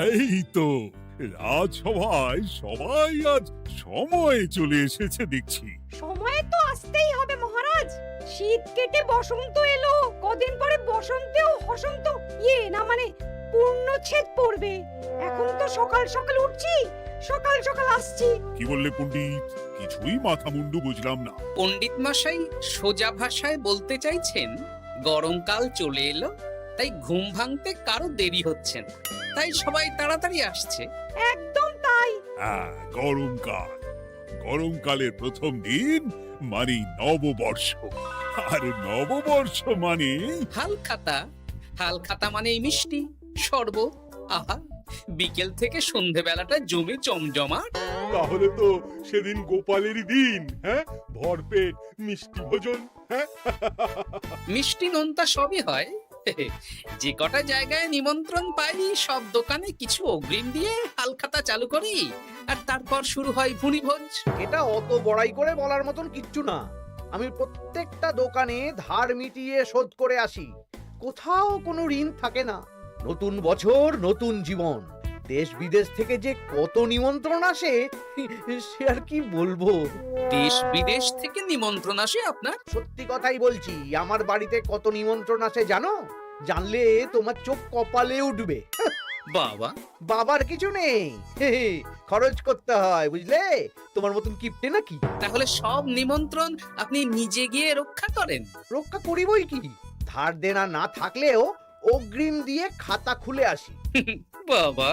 এই তো রাজসভায় সবাই আজ সময়ে চলে এসেছে দেখছি। সময়ে তো আসতেই হবে মহারাজ। শীত কেটে বসন্ত এলো, কদিন পরে বসন্তেও বসন্ত না মানে পূর্ণচ্ছেদ পড়বে। এখন তো সকাল সকাল উঠছি, সকাল সকাল আসছি। কি বললে পণ্ডিত? কিছুই মাথা মুন্ডু বুঝলাম না। পণ্ডিত মশাই সোজা ভাষায় বলতে চাইছেন গরমকাল চলে এলো, তাই ঘুম ভাঙতে কারো দেরি হচ্ছে না, তাই সবাই তাড়াতাড়ি আসছে। একদম তাই। হ্যাঁ, গরমকাল। গরমকালের প্রথম দিন মানে নববর্ষ, আর নববর্ষ মানে হালখাতা। হালখাতা মানে মিষ্টি শরবত। আহা, বিকেল থেকে সন্ধেবেলাটা জমে জমজমাট। তাহলে তো সেদিন গোপালেরই দিন, হ্যাঁ? ভরপেট মিষ্টি ভোজন, হ্যাঁ? মিষ্টি নোনতা সবই হয়। যে কটা জায়গায় নিমন্ত্রণ পাই সব দোকানে কিছু অগ্রিম দিয়ে হালখাতা চালু করি, আর তারপর শুরু হয় ভুনিভোজ। এটা অত বড়াই করে বলার মতন কিচ্ছু না। আমি প্রত্যেকটা দোকানে ধার মিটিয়ে শোধ করে আসি, কোথাও কোনো ঋণ থাকে না। নতুন বছর নতুন জীবন, দেশ বিদেশ থেকে যে কত নিমন্ত্রণ আসে সে আর কি বলবো। দেশ বিদেশ থেকে নিমন্ত্রণ আসে আপনার? সত্যি কথাই বলছি, আমার বাড়িতে কত নিমন্ত্রণ আসে জানো? জানলে তোমার চোখ কপালে উঠবে। বাবা, বাবার কিছু নেই, খরচ করতে হয়, বুঝলে? তোমার মতন কিপটে নাকি? তাহলে সব নিমন্ত্রণ আপনি নিজে গিয়ে রক্ষা করেন? রক্ষা করিবই কি, ধার দেনা না থাকলেও অগ্রিম দিয়ে খাতা খুলে আসি। বাবা,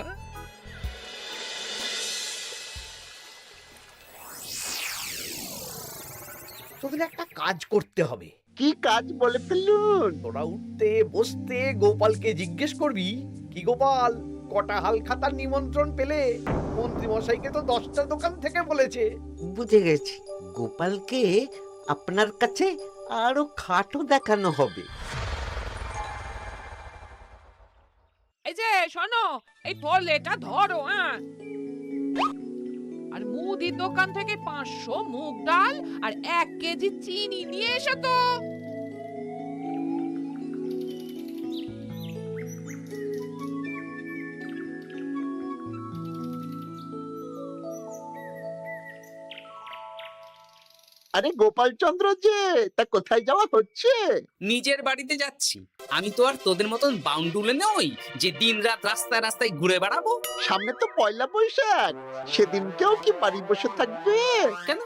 তোদের একটা কাজ করতে হবে। কি কাজ বলে ফেলুন? তোরা উঠতে বসতে গোপালকে জিজ্ঞেস করবি, কি গোপাল, কটা হাল খাতার নিমন্ত্রণ পেলে? মন্ত্রী মশাইকে তো 10টা দোকান থেকে বলেছে। বুঝে গেছি, গোপালকে আপনার কাছে আরো খাটো দেখানো হবে। এই যে শোনো, এই থলেটা ধরো, হ্যাঁ? আর মুদির দোকান থেকে 500 মুগ ডাল আর 1 কেজি চিনি নিয়ে এসো তো। আরে গোপাল চন্দ্র যে, তা কোথায় যাওয়া হচ্ছে? নিজের বাড়িতে যাচ্ছি। আমি তো আর তোদের মতন বাউন্ডুলে নই যে দিনরাত রাস্তায় রাস্তায় ঘুরে বেড়াবো। সামনে তো পয়লা বৈশাখ, সেদিনকেও কি বাড়ি বসে থাকবে? কেন?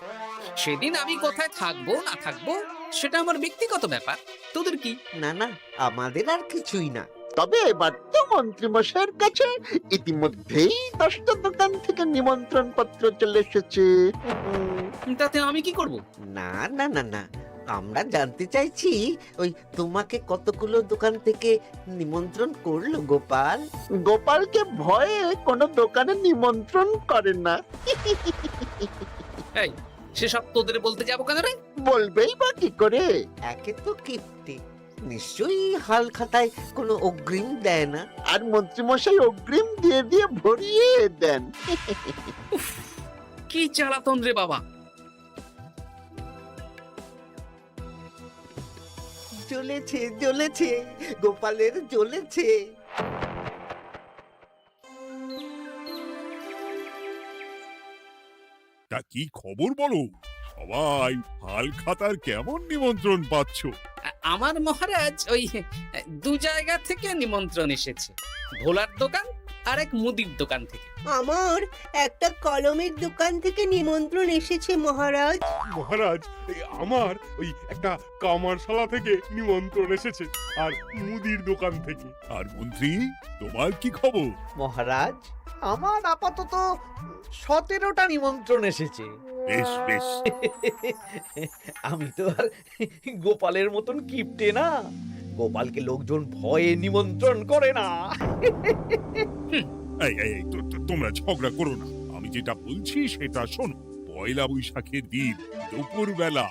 সেদিন আমি কোথায় থাকবো না থাকবো সেটা আমার ব্যক্তিগত ব্যাপার, তোদের কি? না না, আমাদের আর কিছুই না। তবে এবার তো মন্ত্রী মশাইয়ের কাছে ইতিমধ্যেই 10টা দোকান থেকে নিমন্ত্রণ পত্র চলে এসেছে। তাতে আমি কি করব? না না না না, আমরা জানতে চাইছি ওই তোমাকে কতগুলো দোকান থেকে নিমন্ত্রণ করলো গোপাল? গোপালকে ভয়ে কোনো দোকানে নিমন্ত্রণ করে না। এই, সেসব তোদের বলতে যাবো কেন রে? বলবেই বা কি করে? একে তো কিপ্টে, নিশ্চয়ই হাল খাতায় কোনো অগ্রিম দেয় না, আর মন্ত্রীমশাই অগ্রিম দিয়ে দিয়ে ভরিয়ে দেন। কি জ্বালাতন রে বাবা! জ্বলেছে জ্বলেছে, গোপালের জ্বলেছে। তা কি খবর বলো? সবাই হালখাতার কেমন নিমন্ত্রণ পাচ্ছ? আমার মহারাজ ওই 2 জায়গা থেকে নিমন্ত্রণ এসেছে, ভোলার দোকান আর এক মুদির দোকান থেকে। আমার একটা কলমের দোকান থেকে নিমন্ত্রণ এসেছে মহারাজ। মহারাজ, আমার ওই একটা কামারশালা থেকে নিমন্ত্রণ এসেছে, আর মুদির দোকান থেকে। আর মন্ত্রী, তোমার কি খবর? মহারাজ, আমার আপাতত 17টা নিমন্ত্রণ এসেছে। বেশ বেশ। আমি তো আর গোপালের মতন কিপটে না, গোপালকে লোকজন ভয়ে নিমন্ত্রণ করে না। এই এই এই, তোমরা ঝগড়া করো না, আমি যেটা বলছি সেটা শোনো। পয়লা বৈশাখের দিন দুপুরবেলা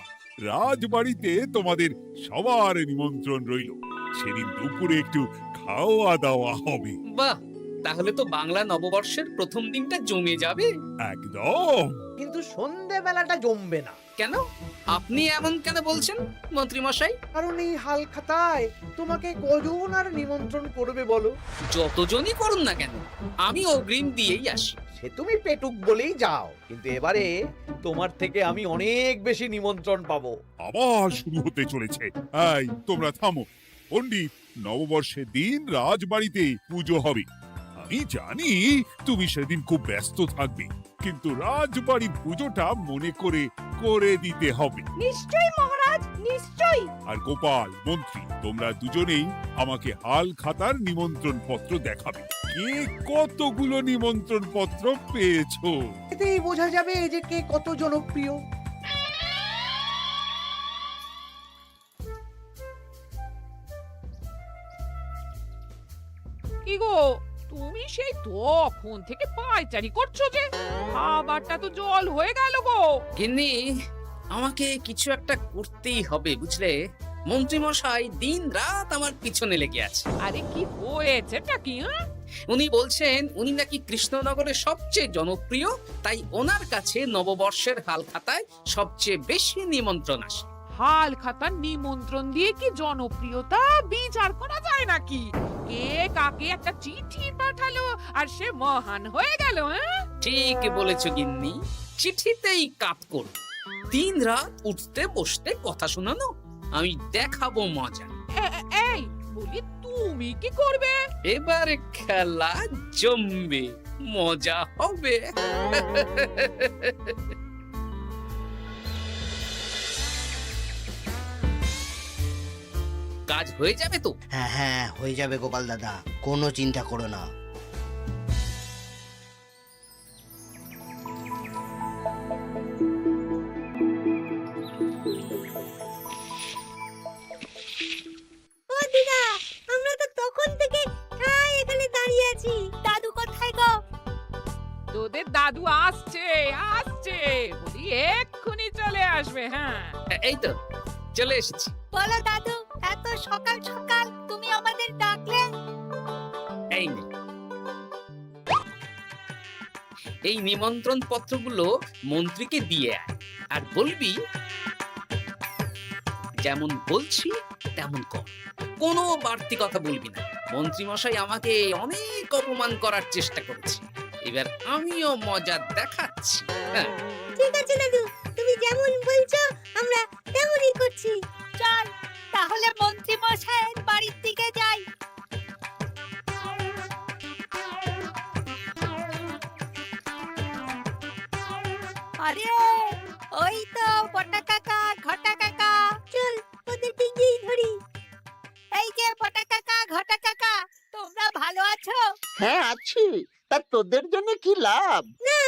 রাজবাড়িতে তোমাদের সবার নিমন্ত্রণ রইল। সেদিন দুপুরে একটু খাওয়া দাওয়া হবে। বাহ, তাহলে তো বাংলা নববর্ষের প্রথম দিনটা জমে যাবে। একদম। কিন্তু সন্ধেবেলাটা জমবে না। কেন আপনি এমন কেন বলছেন মন্ত্রী মশাই? কারণ এই হাল খাতায় তোমাকে কজন আর নিমন্ত্রণ করবে বলো? যতজনই করুন না কেন আমি অগ্রিম দিয়েই আসি। সে তুমি পেটুক বলেই যাও, কিন্তু এবারে তোমার থেকে আমি অনেক বেশি নিমন্ত্রণ পাবো। আবার শুরু হতে চলেছে। এই তোমরা থামো। পণ্ডিত, নববর্ষের দিন রাজবাড়িতে পুজো হবে। আমি জানি তুমি সেদিন খুব ব্যস্ত থাকবে, কিন্তু রাজবাড়ির পুজোটা মনে করে করে দিতে হবে। নিশ্চয়ই মহারাজ, নিশ্চয়ই। আর গোপাল, মন্ত্রী, তোমরা দুজনেই আমাকে হাল খাতার নিমন্ত্রণ পত্র দেখাবে। কে কতগুলো নিমন্ত্রণ পত্র পেয়েছো? এতেই বোঝা যাবে যে কে কত জনপ্রিয়। কি গো, তুমি সেই তখন থেকে পায়চারি করছো যে? খাবারটা তো জল হয়ে গেল গো। গিন্নি, আমাকে কিছু একটা করতেই হবে বুঝলে। মন্ত্রী মশাই দিন রাত আমার পিছনে লেগে আছে। আরে কি হয়েছেটা কি? হ্যাঁ, উনি বলছেন উনি নাকি কৃষ্ণনগরের সবচেয়ে জনপ্রিয়, তাই ওনার কাছে নববর্ষের হাল খাতায় সবচেয়ে বেশি নিমন্ত্রণ আসে। হাল খাতার নিমন্ত্রণ দিয়ে কি জনপ্রিয়তা বিচার করা যায় নাকি? কে কাকে একটা চিঠি পাঠালো আর সে মহান হয়ে গেল? হ্যাঁ, ঠিক বলেছ গিন্নি, চিঠিতেই কাপ করো। দিন রাত উঠতে বসতে কথা শোনানো, আমি দেখাবো মজা। এই বলি, তুমি কি করবে? এবার খেলা জমবে, মজা হবে। কাজ হয়ে যাবে তো? হ্যাঁ হ্যাঁ, হয়ে যাবে গোপাল দাদা, কোনো চিন্তা করো না। ও দিদা, আমরা তো তখন থেকে ঠাই এখানে দাঁড়িয়ে আছি। দাদু কোথায় গো? তোদের দাদু আসছে আসছে, বলি এক্ষুনি চলে আসবে। হ্যাঁ, এই তো চলে এসেছি। বলো দাদু, এত সকাল সকাল তুমি আমাদের ডাকলে? এই নে। এই নিমন্ত্রণ পত্রগুলো মন্ত্রীকে দিয়ে আয়, আর বলবি যেমন বলছি তেমন কর, কোনো বাড়তি কথা বলবি না। মন্ত্রী মশাই আমাকে অনেক অপমান করার চেষ্টা করেছে, এবার আমিও মজা দেখাচ্ছি। হ্যাঁ, ঠিক আছে দাদু, তুমি যেমন বলছো আমরা তেমনই করছি। চল তাহলে মন্ত্রী মশাইয়ের বাড়ির দিকে যাই। আরে ওই তো বটা কাকা, ঘটা কাকা। চল ওদেরকে গিয়ে ধরি। এই যে বটা কাকা, ঘটা কাকা, তোমরা ভালো আছো? হ্যাঁ আছি। তা তোদের জন্য কি লাভ? না,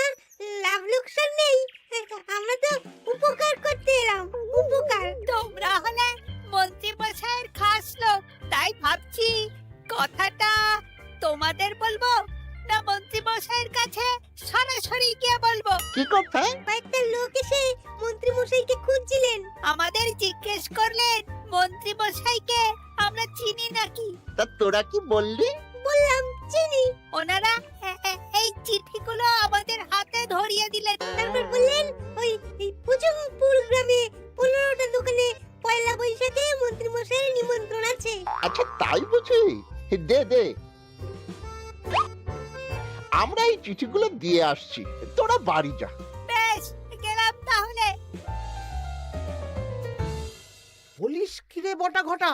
লাভ লোকসান নেই, আমরা তো উপকার করতে এলাম। উপকার। তোমরা হলে মন্ত্রী মশাইয়ের খাস লোক, তাই ভাবছি কথাটা তোমাদের বলবো না মন্ত্রী মশাইয়ের কাছে সরাসরি গিয়ে বলবো। কি কথা? কয়েকটা লোক এসে মন্ত্রী মশাইকে খুঁজছিলেন, আমাদের জিজ্ঞেস করলেন মন্ত্রী মশাইকে আমরা চিনি নাকি। তা তোরা কি বললি? বললাম চিনি। ওনারা এই চিঠিগুলো আমাদের হাতে ধরিয়ে দিলেন। তারপর বললেন ওই পুজংপুর গ্রামে 15টা দোকানে পয়লা বৈশাখে মন্ত্রী মশাইয়ের নিমন্ত্রণ আছে। আচ্ছা তাই বুঝি? দে দে, আমরা এই চিঠিগুলো দিয়ে আসছি, তোরা বাড়ি যা। বেশ, গেলাম তাহলে। বলিস কিরে বটা ঘটা,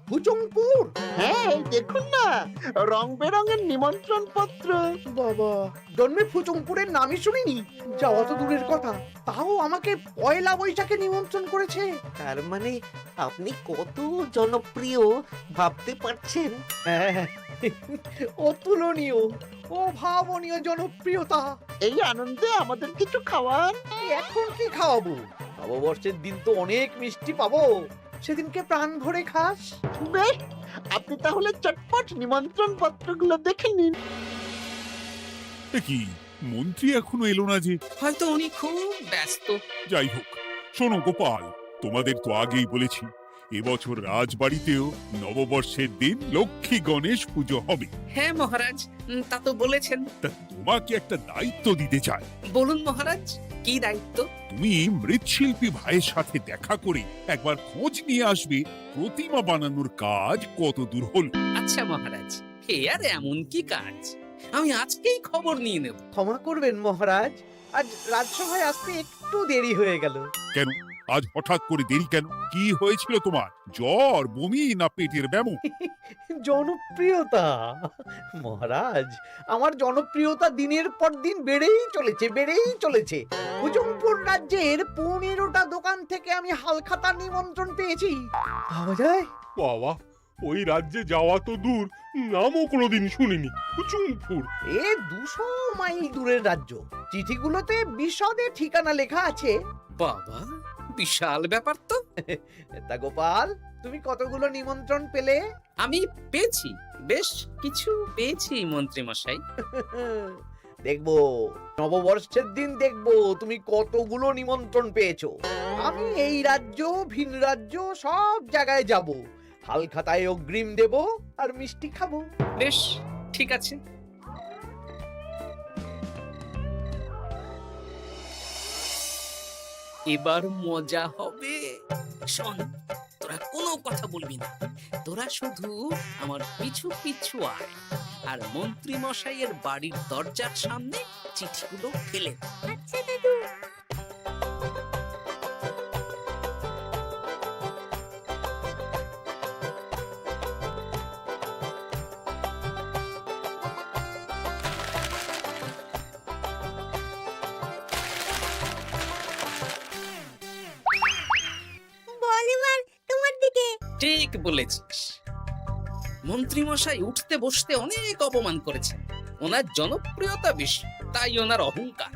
ভুজংপুর? হ্যাঁ এই দেখুন না, রং বেরঙের নিমন্ত্রণ পত্র। বাবা, জন্মে ফুচুংপুরের নামই শুনিনি। যাওয়া তো দূরের কথা, তাও আমাকে পয়লা বৈশাখে নিমন্ত্রণ করেছে। তার মানে আপনি কত জনপ্রিয় ভাবতে পারছেন? হ্যাঁ, অতুলনীয়, অভাবনীয় জনপ্রিয়তা। এই আনন্দে আমাদের কিছু খাওয়ান। এখন কি খাওয়াবো? নববর্ষের দিন তো অনেক মিষ্টি পাবো, সেদিনকে প্রাণ ভরে খাস। বেশ, আপনি তাহলে চটপট নিমন্ত্রণ পত্রগুলো দেখে নিন। এ কি, মন্ত্রী এখনো এলো না যে? হয়তো উনি খুব ব্যস্ত। যাই হোক, শোনো গোপাল, তোমাদের তো আগেই বলেছি এবছর রাজবাড়িতেও নববর্ষের দিন লক্ষ্মী গণেশ পুজো হবে। হ্যাঁ মহারাজ, তা তো বলেছেন। তা তোমাকে একটা দায়িত্ব দিতে চাই। বলুন মহারাজ, কি দায়িত্ব? তুমি মৃৎশিল্পী ভাইয়ের সাথে দেখা করে একবার খোঁজ নিয়ে আসবে প্রতিমা বানানোর কাজ কত দূর হল। আচ্ছা মহারাজ, হে আর এমন কি কাজ, আমি আজকেই খবর নিয়ে নেব। ক্ষমা করবেন মহারাজ, আজ রাজসভায় আসতে একটু দেরি হয়ে গেল। কেন আজ হঠাৎ করে দেরি কেন? কি হয়েছিল তোমার? জ্বর, বমি না পেটের ব্যামো? জনপ্রিয়তা মহারাজ, আমার জনপ্রিয়তা দিনের পর দিন বেড়েই চলেছে। হুজুমপুর রাজ্যের 15টা দোকান থেকে আমি হালখাতার নিমন্ত্রণ পেয়েছি। ভাবা যায়? বাবা, ওই রাজ্যে যাওয়া তো দূর, নামও কোনোদিন শুনিনি। হুজুমপুর। এ 200 মাইল দূরের রাজ্য। চিঠিগুলোতে বিশদে ঠিকানা লেখা আছে। বাবা, বিশাল ব্যাপার তো। তা গোপাল, তুমি কতগুলো নিমন্ত্রণ পেলে? আমি পেয়েছি, বেশ কিছু পেয়েছি মন্ত্রী মশাই। দেখবো নববর্ষের দিন দেখবো তুমি কতগুলো নিমন্ত্রণ পেয়েছো। আমি এই রাজ্য ভিন রাজ্য সব জায়গায় যাব, হালখাতায় অগ্রিম দেব আর মিষ্টি খাবো। বেশ, ঠিক আছে। এবার মজা হবে। শোন, তোরা কোনো কথা বলবি না, তোরা শুধু আমার পিছু পিছু আয় আর মন্ত্রী মশাইয়ের বাড়ির দরজার সামনে চিঠিগুলো ফেলে দে। আচ্ছা দাদু। বল এবার তোমার দিকে। ঠিক বলেছিস। মন্ত্রী মশাই উঠতে বসতে অনেক অপমান করেছেন। ওনার জনপ্রিয়তা বেশি, তাই ওনার অহংকার।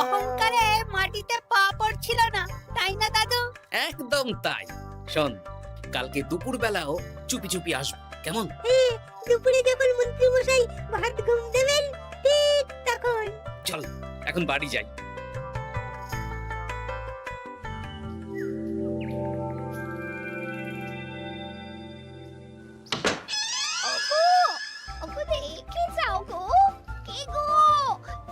অহংকারে মাটিতে পা পড়ছিল না, তাই না দাদু? একদম তাই। শোন, কালকে দুপুর বেলাও চুপি চুপি আসবো, কেমন? দুপুরে যখন মন্ত্রী মশাই ভাত ঘুম দেবেন, ঠিক তখন। চল এখন বাড়ি যাই। ওগো দেখে যাও গো। কে গো?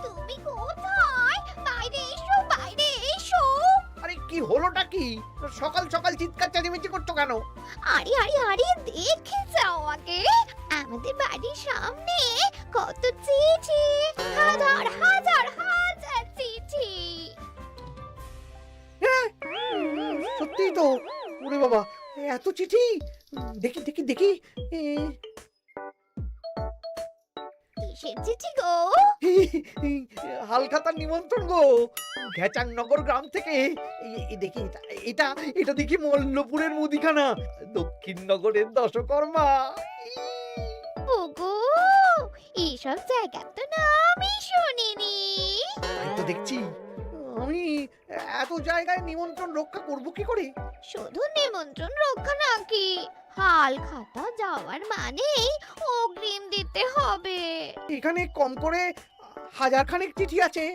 তুমি কোথায়? বাইরে এসো, বাইরে এসো। আরে কি হলোটা কি? সকাল সকাল চিৎকার চেঁচামেচি করছো কেন? আরে আরে আরে দেখে যাও আগে। আমাদের বাড়ির সামনে কত চিঠি, হাজার হাজার হাজার চিঠি। সত্যি তো। ওরে বাবা, এত চিঠি! দেখি দেখি দেখি। কিসের চিঠি গো? হালখাতার নিমন্ত্রণ গো, ঘেচাংনগর গ্রাম থেকে। দেখি এটা এটা দেখি মল্লপুরের মুদিখানা, দক্ষিণনগরের দশকর্মা। ওগো, এইসব জায়গা তো নামই শুনিনি। তাই তো দেখছি। আমি এত জায়গায় নিমন্ত্রণ রক্ষা করব কি করে? শুধু নিমন্ত্রণ রক্ষা নাকি, হালখাতা যাওয়ার মানেই অগ্রিম দিতে হবে। এখানে কম করে 1000 খানেক চিঠি আছে।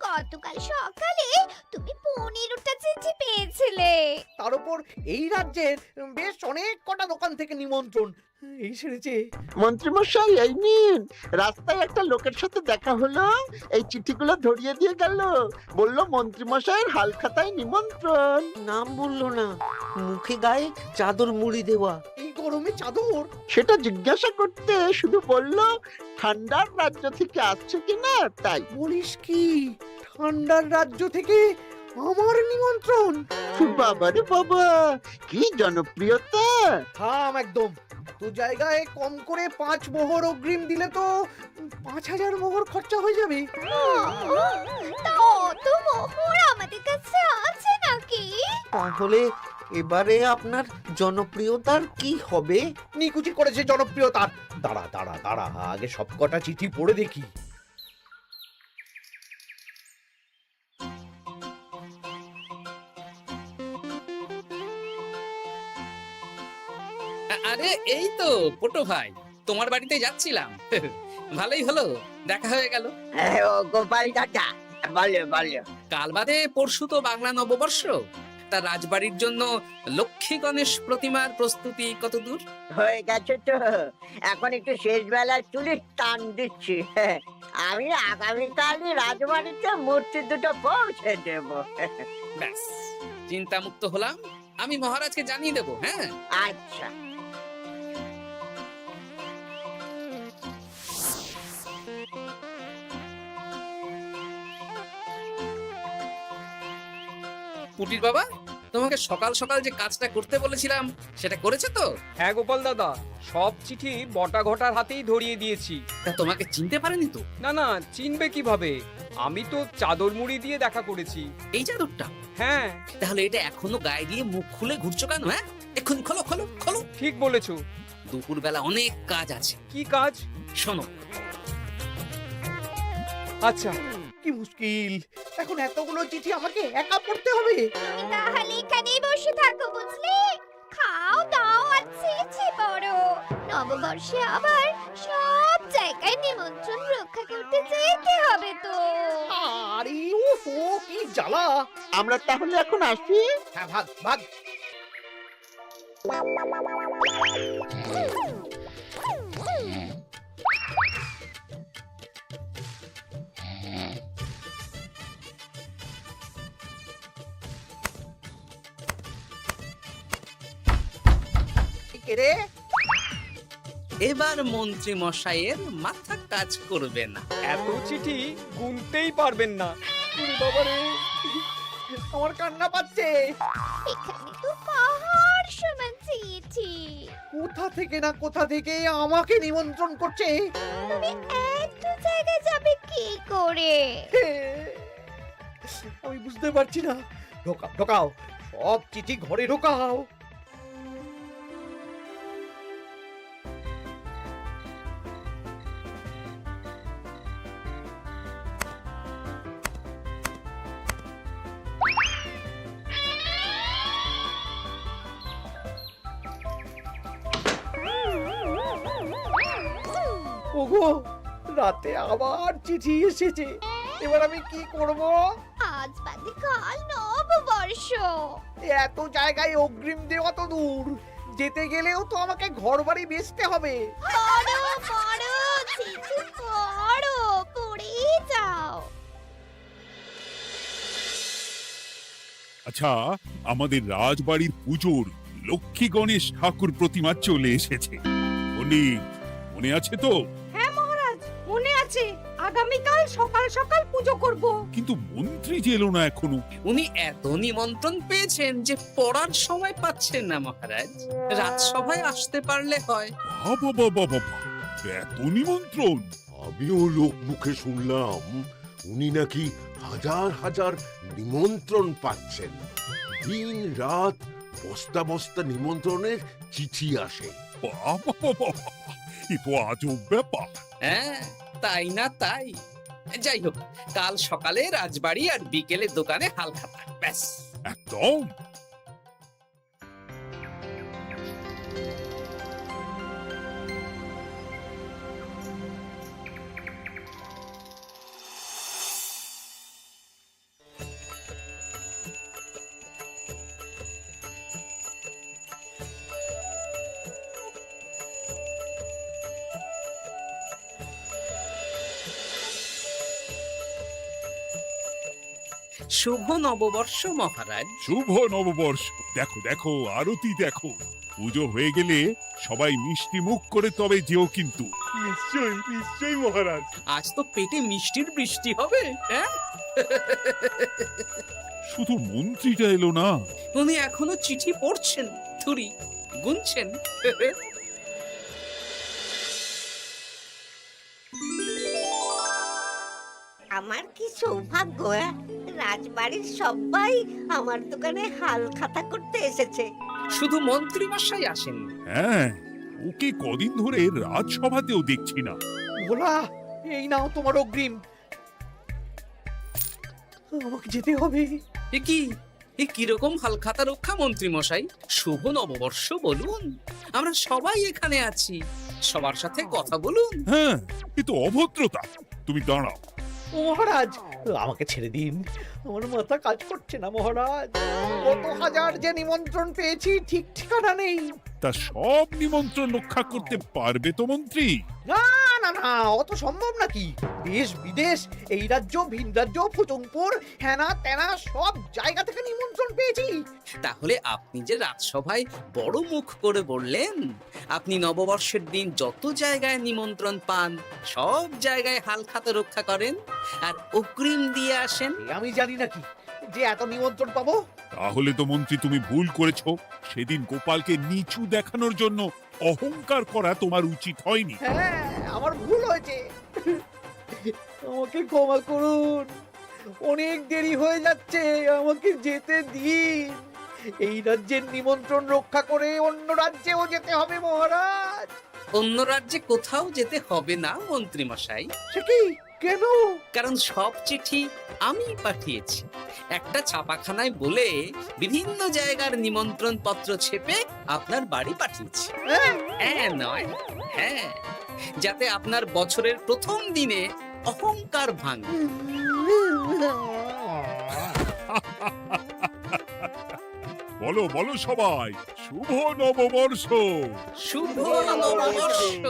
গতকাল সকালে তুমি 15টা চিঠি পেয়েছিলে। তার উপর এই রাজ্যের বেশ অনেক কটা দোকান থেকে নিমন্ত্রণ এই সেরেছে। মন্ত্রীমশাই, এই নিন। রাস্তায় একটা লোকের সাথে দেখা হলো, এই চিঠিগুলো ধরিয়ে দিয়ে গেল। বলল মন্ত্রীমশাইয়ের হালখাতায় নিমন্ত্রণ। নাম বললো না, মুখে গায়ে চাদর মুড়ি দেওয়া। এই গরমে চাদর? সেটা জিজ্ঞাসা করতে শুধু বলল ঠান্ডার রাজ্য থেকে আসছে কিনা তাই। বলিস কি? ঠান্ডার রাজ্য থেকে আমার নিমন্ত্রণ? বাবারে বাবা, কি জনপ্রিয়তা! থাম একদম। তো জায়গায় কম করে 5 মোহর অগ্রিম দিলে তো 5000 মোহর খরচা হয়ে যাবে। তা অত মোহর আমাদের কাছে আছে নাকি? তাহলে এবারে আপনার জনপ্রিয়তার কি হবে? নিকুচি করেছে জনপ্রিয়তার। দাঁড়া দাঁড়া দাঁড়া, আগে সব কটা চিঠি পড়ে দেখি। আরে এই তো পটো ভাই, তোমার বাড়িতে যাচ্ছিলাম। ভালোই হলো, দেখা হয়ে গেল। গোপাল দাদা, বলো বলো। কাল বাদে পরশু তো বাংলা নববর্ষ, তা রাজবাড়ির জন্য লক্ষ্মী গণেশ প্রতিমার প্রস্তুতি কত দূর? হয়ে গেছে তো, এখন একটু শেষ বেলায় চুলির টান দিচ্ছি। আমি আগামীকালই রাজবাড়িতে মূর্তি দুটো পৌঁছে দেব। ব্যাস, চিন্তামুক্ত হলাম। আমি মহারাজকে জানিয়ে দেবো। হ্যাঁ, আচ্ছা। পুটির বাবা, তোমাকে সকাল সকাল যে কাজটা করতে বলেছিলাম সেটা করেছো তো? হ্যাঁ গোপাল দাদা, সব চিঠি বটা ঘটার হাতেই ধরিয়ে দিয়েছি। তা তোমাকে চিনতে পারেনি তো? না না, চিনবে কিভাবে? আমি তো চাদর মুড়ি দিয়ে দেখা করেছি। এই চাদরটা? হ্যাঁ। তাহলে এটা এখনো গায়ে দিয়ে মুখ খুলে ঘুরছো কেন? হ্যাঁ, এক্ষুনি খোলো খোলো খোলো। ঠিক বলেছো। দুপুরবেলা অনেক কাজ আছে। কি কাজ? শোনো। আচ্ছা। কি মুশকিল, এখন এতগুলো চিঠি আমাকে একা পড়তে হবে। তুমি তাহলে এখানেই বসে থাকো, বুঝলে? খাও দাও আর ছিছি পড়ো। নববর্ষে আবার সব জায়গায় নিমন্ত্রণ রক্ষা করতে যেতে হবে তো। আরে ওফো, কি জ্বালা। আমরা তাহলে এখন আসি। হ্যাঁ, ভাগ ভাগ। কে রে? এবার মন্ত্রী মশাইয়ের মাথা কাজ করবে না। এত চিঠি গুনতেই পারবেন না। ওরে বাবা রে, আমার কান্না পাচ্ছে। এখানে তো পাহাড় সমান চিঠি। কোথা থেকে না কোথা থেকে আমাকে নিমন্ত্রণ করছে। তুমি এত জায়গায় যাবে কি করে? আমি বুঝতে পারছি না। ঢোকাও ঢোকাও, সব চিঠি ঘরে ঢোকাও। ওগো, রাতে আবার চিঠি এসেছে। এবার আমি কি করব? আজ বাদে কাল নববর্ষ। এত জায়গায় অগ্রিম দেওয়া তো দূর, যেতে গেলেও তো আমাকে ঘর বাড়ি বেচতে হবে। পড়ো পড়ো চিঠি পড়ো, পড়ে যাও। আচ্ছা, আমাদের রাজবাড়ির পুজোর লক্ষ্মী গণেশ ঠাকুর প্রতিমা চলে এসেছে। মনে আছে তো? হ্যাঁ মহারাজ, মনে আছে। আগামীকাল সকাল সকাল পুজো করব। কিন্তু মন্ত্রী যে এলো না এখনো। উনি এত নিমন্ত্রণ পেয়েছেন যে পড়ার সময় পাচ্ছেন না মহারাজ। রাজসভায় আসতে পারলে হয়। বাবা বাবা বাবা, এত নিমন্ত্রণ! আমিও লোক মুখে শুনলাম উনি নাকি হাজার হাজার নিমন্ত্রণ পাচ্ছেন। দিন রাত বস্তা বস্তা নিমন্ত্রণের চিঠি আসে। বাবা বাবা, এ তো আজব ব্যাপার। হ্যাঁ, তাই না তাই। যাই হোক, কাল সকালে রাজবাড়ি আর বিকেলে দোকানে হালখাতা। ব্যাস, একদম। শুভ নববর্ষ মহারাজ। শুভ নববর্ষ। দেখো দেখো, আরতি দেখো। পুজো হয়ে গেলে সবাই মিষ্টি মুখ করে তবে যেও কিন্তু। নিশ্চয়ই নিশ্চয়ই মহারাজ। আজ তো পেটে মিষ্টির বৃষ্টি হবে। হ্যাঁ, শুধু মন্ত্রীটা এলো না। উনি এখনো চিঠি পড়ছেন, থুরি গুনছেন। আমার কি সৌভাগ্য! রাজবাড়ির সবাই আমার দোকানে হাল খাতা করতে এসেছে। শুধু মন্ত্রী মশাই আসেন। হ্যাঁ, ওকে কদিন ধরে রাজসভাতেও দেখছি না। ভোলা, এই নাও তোমার অগ্রিম। আমাকে যেতে হবে। এ কিরকম হালখাতা রক্ষা মন্ত্রী মশাই? শুভ নববর্ষ বলুন, আমরা সবাই এখানে আছি। সবার সাথে কথা বলুন। হ্যাঁ, এ তো অভদ্রতা। তুমি দাঁড়াও। ও মহারাজ, আমাকে ছেড়ে দিন, আমার মাথা কাজ করছে না মহারাজ। কত হাজার যে নিমন্ত্রণ পেয়েছি ঠিক ঠিকানা নেই। তা সব নিমন্ত্রণ রক্ষা করতে পারবে তো মন্ত্রী? না না না, অত সম্ভব নাকি? দেশ বিদেশ, এই রাজ্য ভিন রাজ্য, ফুটুমপুর, হেনা তেনা সব জায়গা থেকে নিমন্ত্রণ পেয়েছি। তাহলে আপনি যে রাজসভায় বড় মুখ করে বললেন আপনি নববর্ষের দিন যত জায়গায় নিমন্ত্রণ পান সব জায়গায় হালখাতা রক্ষা করেন আর অগ্রিম দিয়ে আসেন। আমি জানি নাকি যে এত নিমন্ত্রণ পাবো? তাহলে তো মন্ত্রী তুমি ভুল করেছো। সেদিন গোপালকে নিচু দেখানোর জন্য অহংকার করা তোমার উচিত হয়নি। হ্যাঁ, আমার ভুল হয়েছে, আমাকে ক্ষমা করুন। অনেক দেরি হয়ে যাচ্ছে, আমাকে যেতে দিন। এই রাজ্যের নিমন্ত্রণ রক্ষা করে অন্য রাজ্যেও যেতে হবে মহারাজ। অন্য রাজ্যে কোথাও যেতে হবে না মন্ত্রী মশাই। সে কি? কেন? কারণ সব চিঠি আমি পাঠিয়েছি। একটা ছাপাখানায় বলে বিভিন্ন জায়গার নিমন্ত্রণ পত্র ছেপে আপনার বাড়ি পাঠিয়েছি। হ্যাঁ নয় হ্যাঁ, যাতে আপনার বছরের প্রথম দিনে অহংকার ভাঙে। বলো বলো সবাই, শুভ নববর্ষ। শুভ নববর্ষ।